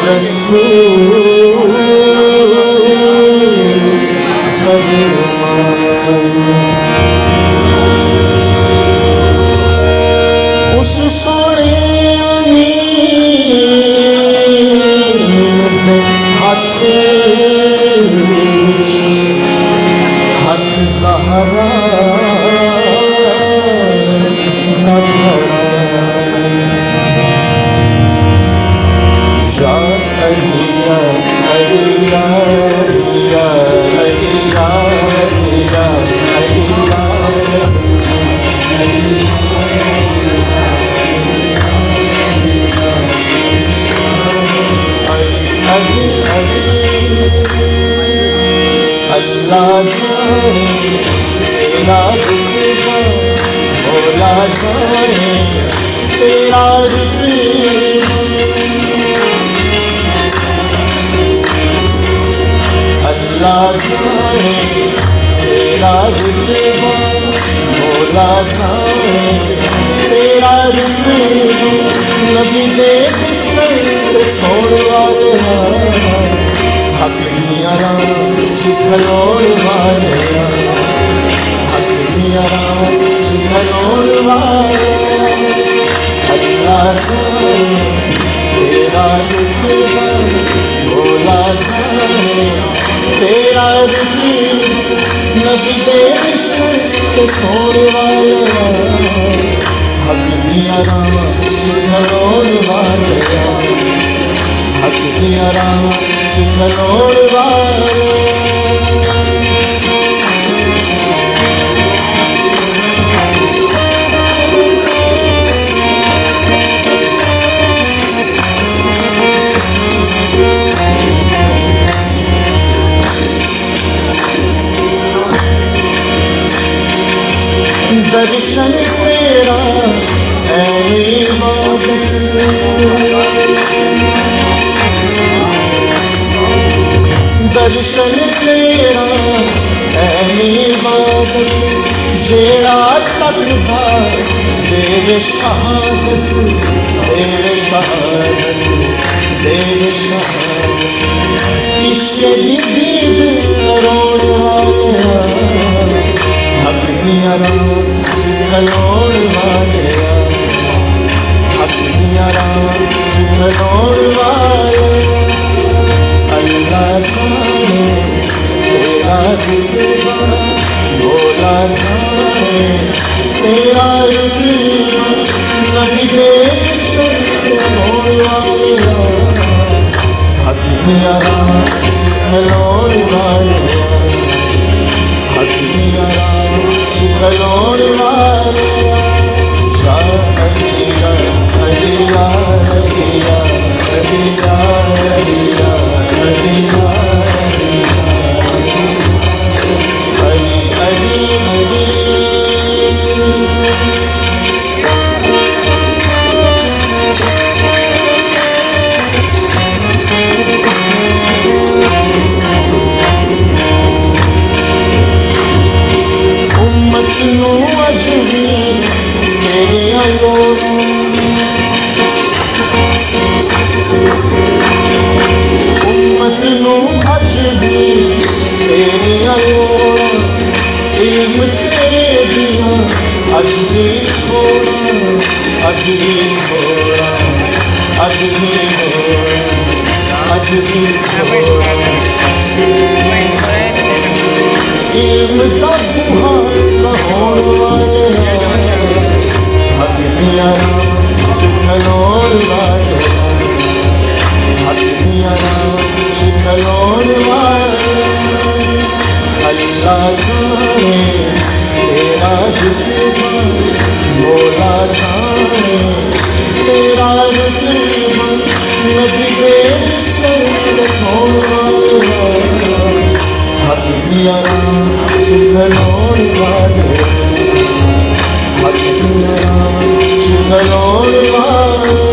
रसूल उस सोने हाथ हाथ ज़हरा न धरा अलिया अलिया अलिया अलिया अलिया अलिया अल्लाह जाने तेरा रुतबा मौला जाने तेरा रुतबा अल्लाह जाने तेरा रुतबा मौला जाने तेरा रुतबा नबी दे बिस्तर सोने वाले हक दिया शिखलोड़ वाले हक दिया शिखलोड़ वाले अल्लाह जाने तेरा रुतबा मौला जाने तेरा रुतबा नबी दे बिस्तर सोने वाले हक दिया शिखलोड़ वाले हक दिया शिखलोड़ वाले दर्शन तेरा है इबादत दर्शन तेरा है इबादत जेड़ा तकदा देवे शहादत देवे शहादत देवे शहादत इश्क़ दी दीद रोड़ वाले हक दिया शिखलोड़ वाले हक दिया शिखलोड़ वाले अल्लाह जाने तेरा रुतबा मौला जाने तेरा रुतबा नबी दे बिस्तर सोने वाले हक दिया शिखलोड़ वाले हक दिया शिखलोड़ वाले अलिया अलिया अलिया अलिया अलिया अलिया अली अली अली उम्मत नू अज भी तेरिया लोड़ां उम्मत नू अज भी तेरिया लोड़ां इल्म तेरे बिना अज भी थोड़ा अज भी थोड़ा अज भी थोड़ा अज भी थोड़ा इल्म का बुहार होने वाले हक दिया शिखलोड़ वाले हक दिया शिखलोड़ वाले अल्लाह जाने तेरा रुतबा मौला जाने तेरा रुतबा नबी दे बिस्तर सोने वाले हक दिया शिखलोड़ वाले हक दिया शिखलोड़ वाले